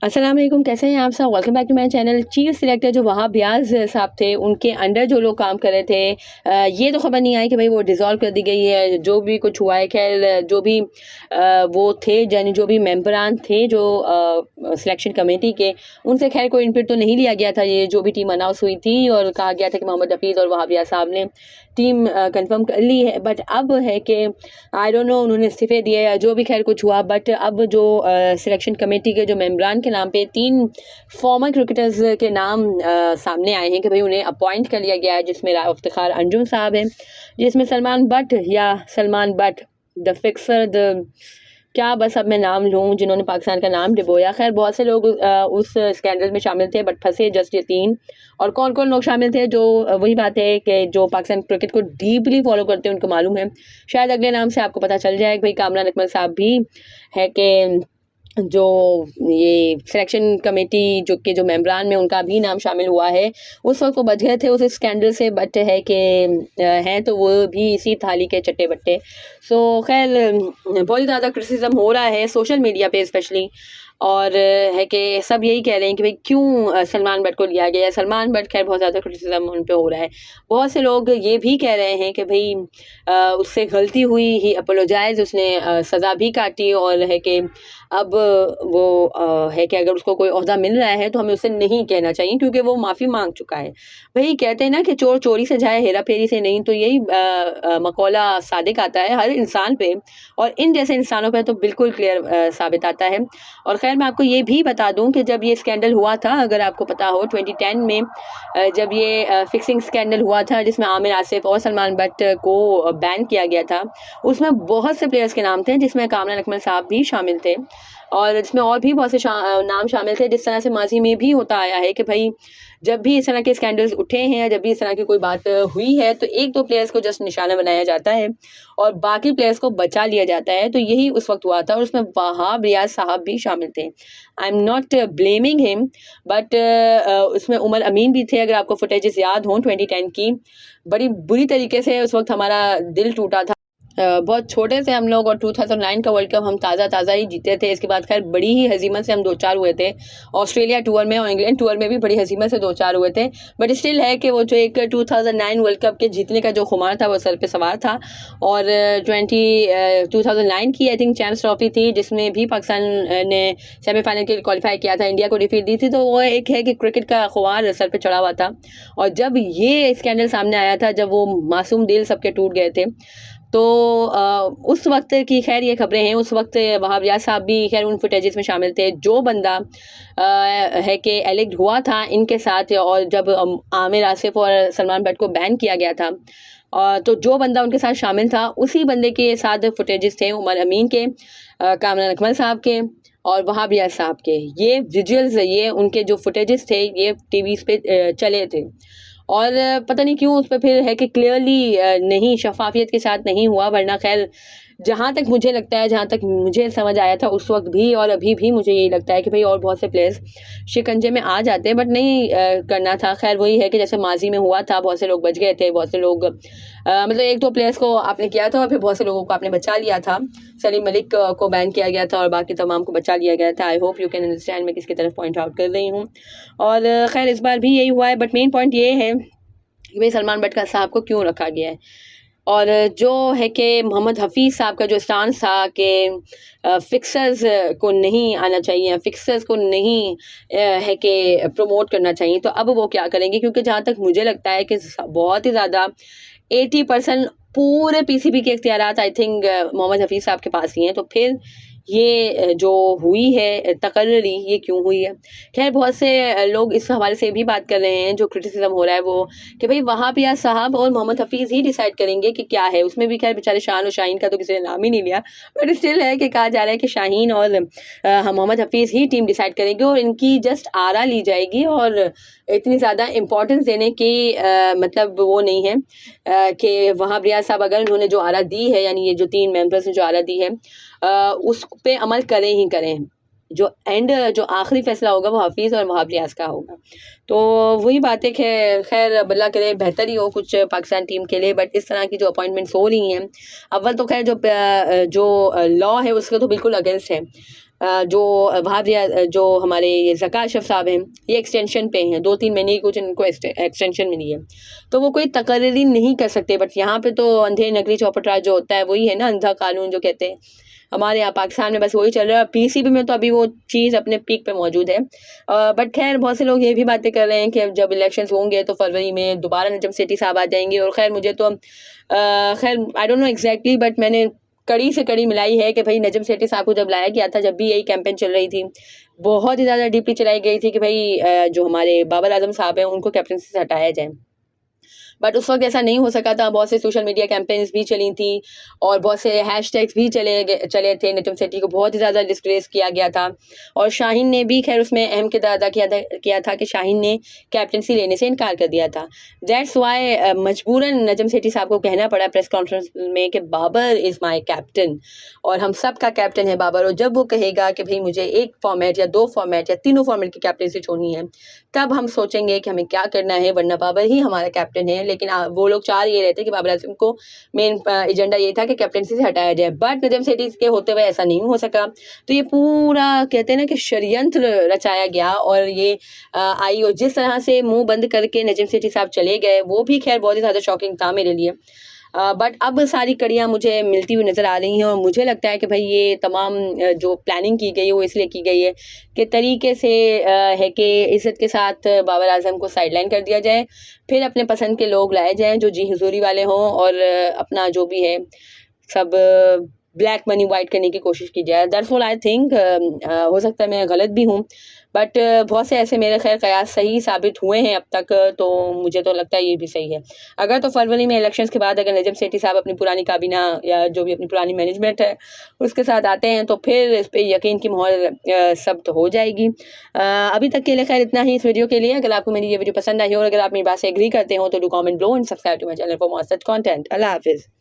अस्सलाम वालेकुम, कैसे हैं आप सब? Welcome back to my channel. Chief selector जो वहाब रियाज साहब थे, उनके अंडर जो लोग काम कर रहे थे, ये तो खबर नहीं आई कि भाई वो डिसॉल्व कर दी गई है। जो भी कुछ हुआ है, खैर जो भी वो थे, यानी जो भी मेंबरान थे जो सिलेक्शन कमेटी के, उनसे खैर कोई इनपुट तो नहीं लिया गया था। ये जो भी टीम अनाउंस हुई थी और कहा गया था कि मोहम्मद हफीज़ और वहाब रियाज साहब ने टीम कंफर्म कर ली है। बट अब है कि आई डोंट नो, उन्होंने इस्तीफे दिए या जो भी खैर कुछ हुआ, बट अब जो सिलेक्शन कमेटी के जो मेंबरान के नाम पे 3 फॉर्मर क्रिकेटर्स के नाम सामने आए हैं कि भाई उन्हें अपॉइंट कर लिया गया है, जिसमें राव इफ्तिखार अंजुम साहब हैं, जिसमें सलमान बट या Salman but the fixer the क्या, बस अब मैं नाम लूँ, जिन्होंने पाकिस्तान का नाम डिबोया। खैर बहुत से लोग उस स्कैंडल में शामिल थे, बट फंसे जस्ट ये 3। और कौन कौन लोग शामिल थे, जो वही बात है कि जो पाकिस्तान क्रिकेट को डीपली फॉलो करते हैं उनको मालूम है। शायद अगले नाम से आपको पता चल जाए कि भाई कामरान अकमल साहब भी है कि जो ये सिलेक्शन कमेटी जो मेंबरान में उनका भी नाम शामिल हुआ है। उस वक्त वो बच गए थे उस स्कैंडल से, बट है कि हैं तो वो भी इसी थाली के चट्टे बट्टे। सो खैर बहुत ही ज़्यादा क्रिटिसिज्म हो रहा है सोशल मीडिया पे स्पेशली, और है कि सब यही कह रहे हैं कि भाई क्यों सलमान बट को लिया गया। सलमान बट खैर बहुत ज़्यादा क्रिटिसिज्म उन पे हो रहा है। बहुत से लोग ये भी कह रहे हैं कि भाई उससे गलती हुई, ही अपोलोजाइज, उसने सज़ा भी काटी, और है कि अब वो है कि अगर उसको कोई ओहदा मिल रहा है तो हमें उसे नहीं कहना चाहिए, क्योंकि वो माफ़ी मांग चुका है। वही कहते हैं ना कि चोर चोरी से जाए, हेरा फेरी से नहीं। तो यही मकौला सादिक आता है हर इंसान पे, और इन जैसे इंसानों पे तो बिल्कुल क्लियर साबित आता है। और खैर मैं आपको ये भी बता दूं कि जब ये स्कैंडल हुआ था, अगर आपको पता हो 2010 में जब ये फिक्सिंग स्कैंडल हुआ था, जिसमें आमिर आसिफ और सलमान बट को बैन किया गया था, उसमें बहुत से प्लेयर्स के नाम थे, जिसमें कामरान अकमल साहब भी शामिल थे, और इसमें और भी बहुत से नाम शामिल थे। जिस तरह से माजी में भी होता आया है कि भाई जब भी इस तरह के स्कैंडल्स उठे हैं, जब भी इस तरह की कोई बात हुई है, तो 1-2 प्लेयर्स को जस्ट निशाना बनाया जाता है और बाकी प्लेयर्स को बचा लिया जाता है। तो यही उस वक्त हुआ था, और उसमें वहाब रियाज साहब भी शामिल थे। I am not blaming him, but उसमें उमर अमीन भी थे। अगर आपको फुटेजेस याद हों 2010 की, बड़ी बुरी तरीके से उस वक्त हमारा दिल टूटा था। बहुत छोटे थे हम लोग, और 2009 का वर्ल्ड कप हम ताज़ा ही जीते थे। इसके बाद खैर बड़ी ही हजीमत से हम 2-4 हुए थे ऑस्ट्रेलिया टूर में, और इंग्लैंड टूर में भी बड़ी हजीमत से 2-4 हुए थे। बट स्टिल है कि वो जो एक 2009 वर्ल्ड कप के जीतने का जो खुमार था वो सर पे सवार था। और 2009 की आई थिंक चैम्पियंस ट्रॉफी थी, जिसमें भी पाकिस्तान ने सेमीफाइनल के लिए क्वालिफाई किया था, इंडिया को डिफीट दी थी। तो वो एक है कि क्रिकेट का खुमार सर पे चढ़ा हुआ था। और जब ये स्कैंडल सामने आया था, जब वो मासूम दिल सबके टूट गए थे, तो उस वक्त की खैर ये खबरें हैं, उस वक्त वहाब रियाज साहब भी खैर उन फुटेजेस में शामिल थे। जो बंदा है कि एलेक्ट हुआ था इनके साथ, और जब आमिर आसिफ और सलमान बट को बैन किया गया था, तो जो बंदा उनके साथ शामिल था, उसी बंदे के साथ फुटेजेस थे उमर अमीन के, कामरान अकमल साहब के और वहाब रियाज साहब के। ये विजुअल्स, ये उनके जो फुटेजेस थे, ये टीवीज़ पे चले थे। और पता नहीं क्यों उस पे फिर है कि क्लियरली नहीं, शफाफियत के साथ नहीं हुआ। वरना खैर जहाँ तक मुझे लगता है, जहाँ तक मुझे समझ आया था उस वक्त भी और अभी भी, मुझे यही लगता है कि भाई और बहुत से प्लेयर्स शिकंजे में आ जाते हैं, बट नहीं करना था। खैर वही है कि जैसे माजी में हुआ था, बहुत से लोग बच गए थे, बहुत से लोग मतलब 1-2 प्लेयर्स को आपने किया था और फिर बहुत से लोगों को आपने बचा लिया था। सलीम मलिक को बैन किया गया था और बाकी तमाम को बचा लिया गया था। I hope you can understand मैं किसकी तरफ पॉइंट आउट कर रही हूँ। और खैर इस बार भी यही हुआ है, बट मेन पॉइंट ये है कि भाई सलमान बट साहब को क्यों रखा गया है। और जो है कि मोहम्मद हफीज़ साहब का जो स्टांस था कि फिक्सर्स को नहीं आना चाहिए, फिक्सर्स को नहीं है कि प्रमोट करना चाहिए, तो अब वो क्या करेंगे? क्योंकि जहाँ तक मुझे लगता है कि बहुत ही ज़्यादा 80% पूरे पीसीबी के इख्तियारात आई थिंक मोहम्मद हफीज़ साहब के पास ही हैं। तो फिर ये जो हुई है तकर्री, ये क्यों हुई है? खैर बहुत से लोग इस हवाले से भी बात कर रहे हैं, जो क्रिटिसिज्म हो रहा है वो, कि भाई वहाब रियाज साहब और मोहम्मद हफीज़ ही डिसाइड करेंगे कि क्या है। उसमें भी खैर बेचारे शान और शाहीन का तो किसी ने नाम ही नहीं लिया, बट स्टिल है कि कहा जा रहा है कि शाहीन और मोहम्मद हफीज़ ही टीम डिसाइड करेंगे, और इनकी जस्ट आरा ली जाएगी। और इतनी ज़्यादा इंपॉर्टेंस देने की मतलब वो नहीं है कि वहाब रियाज साहब अगर उन्होंने जो आरा दी है, यानी ये जो 3 मेंबर्स ने जो आरा दी है, उस पे अमल करें ही करें। जो आखिरी फैसला होगा वो हफीज़ और वहाब रियाज का होगा। तो वही बात है कि खैर अल्लाह करे बेहतर ही हो कुछ पाकिस्तान टीम के लिए। बट इस तरह की जो अपॉइंटमेंट्स हो रही हैं, अव्वल तो खैर जो लॉ है उसके तो बिल्कुल अगेंस्ट है। जो जो हमारे ये ज़का अशरफ साहब हैं, ये एक्सटेंशन पे हैं, 2-3 महीने की कुछ इनको एक्सटेंशन मिली है, तो वो कोई तकर्री नहीं कर सकते। बट यहाँ पे तो अंधे नकली चौपट जो होता है वही है ना, अंधा कानून जो कहते हैं। हमारे यहाँ पाकिस्तान में बस वही चल रहा है। पीसीबी में तो अभी वो चीज़ अपने पीक पे मौजूद है। बट खैर बहुत से लोग ये भी बातें कर रहे हैं कि अब जब इलेक्शंस होंगे तो फरवरी में दोबारा नजम सेठी साहब आ जाएंगे। और खैर मुझे तो खैर I don't know exactly, but मैंने कड़ी से कड़ी मिलाई है कि भाई नजम सेठी साहब को जब लाया गया था, जब भी यही कैंपेन चल रही थी, बहुत ही ज़्यादा डीपली चलाई गई थी कि भाई जो हमारे बाबर आजम साहब हैं उनको कैप्टनसी से हटाया जाए। बट उस वक्त ऐसा नहीं हो सका था। बहुत से सोशल मीडिया कैंपेन्स भी चली थी और बहुत से हैशटैग्स भी चले थे। नजम सेठी को बहुत ही ज़्यादा डिस्ग्रेस किया गया था और शाहीन ने भी खैर उसमें अहम किरदार अदा किया था कि शाहीन ने कैप्टनसी लेने से इनकार कर दिया था। दैट्स वाई मजबूरन नजम सेठी साहब को कहना पड़ा प्रेस कॉन्फ्रेंस में कि बाबर इज़ माई कैप्टन और हम सब का कैप्टन है बाबर। और जब वो कहेगा कि भाई मुझे एक फॉर्मेट या 2 फॉर्मेट या तीनों फॉर्मेट की कैप्टनसी छोड़नी है, तब हम सोचेंगे कि हमें क्या करना है, वरना बाबर ही हमारा कैप्टन है। लेकिन वो लोग चाह ये रहते कि बाबर आजम को मेन एजेंडा ये था कि कैप्टनसी से हटाया जाए। बट नजम सेठी के होते हुए ऐसा नहीं हो सका। तो ये पूरा कहते हैं ना कि षड्यंत्र रचाया गया और ये आई। और जिस तरह से मुंह बंद करके नजम सेठी साहब चले गए, वो भी खैर बहुत ही ज़्यादा शॉकिंग था मेरे लिए। बट अब सारी कड़ियाँ मुझे मिलती हुई नज़र आ रही हैं और मुझे लगता है कि भाई ये तमाम जो प्लानिंग की गई है वो इसलिए की गई है कि तरीके से है कि इज़्ज़त के साथ बाबर आजम को साइडलाइन कर दिया जाए, फिर अपने पसंद के लोग लाए जाएँ जो जी हुजूरी वाले हों और अपना जो भी है सब ब्लैक मनी वाइट करने की कोशिश की जाए। That's what I think. हो सकता है मैं गलत भी हूँ, बट बहुत से ऐसे मेरे खैर कयास सही साबित हुए हैं अब तक, तो मुझे तो लगता है ये भी सही है। अगर तो फरवरी में इलेक्शंस के बाद अगर नजम सेठी साहब अपनी पुरानी काबीना या जो भी अपनी पुरानी मैनेजमेंट है उसके साथ आते हैं तो फिर इस पर यकीन की मोहर सब्त हो जाएगी। अभी तक के लिए खैर इतना ही इस वीडियो के लिए। अगर आपको मेरी ये वीडियो पसंद आई हो और अगर आप मेरी बात से एग्री करते हो तो do comment below and subscribe to my channel for more such content. अल्लाह हाफिज़।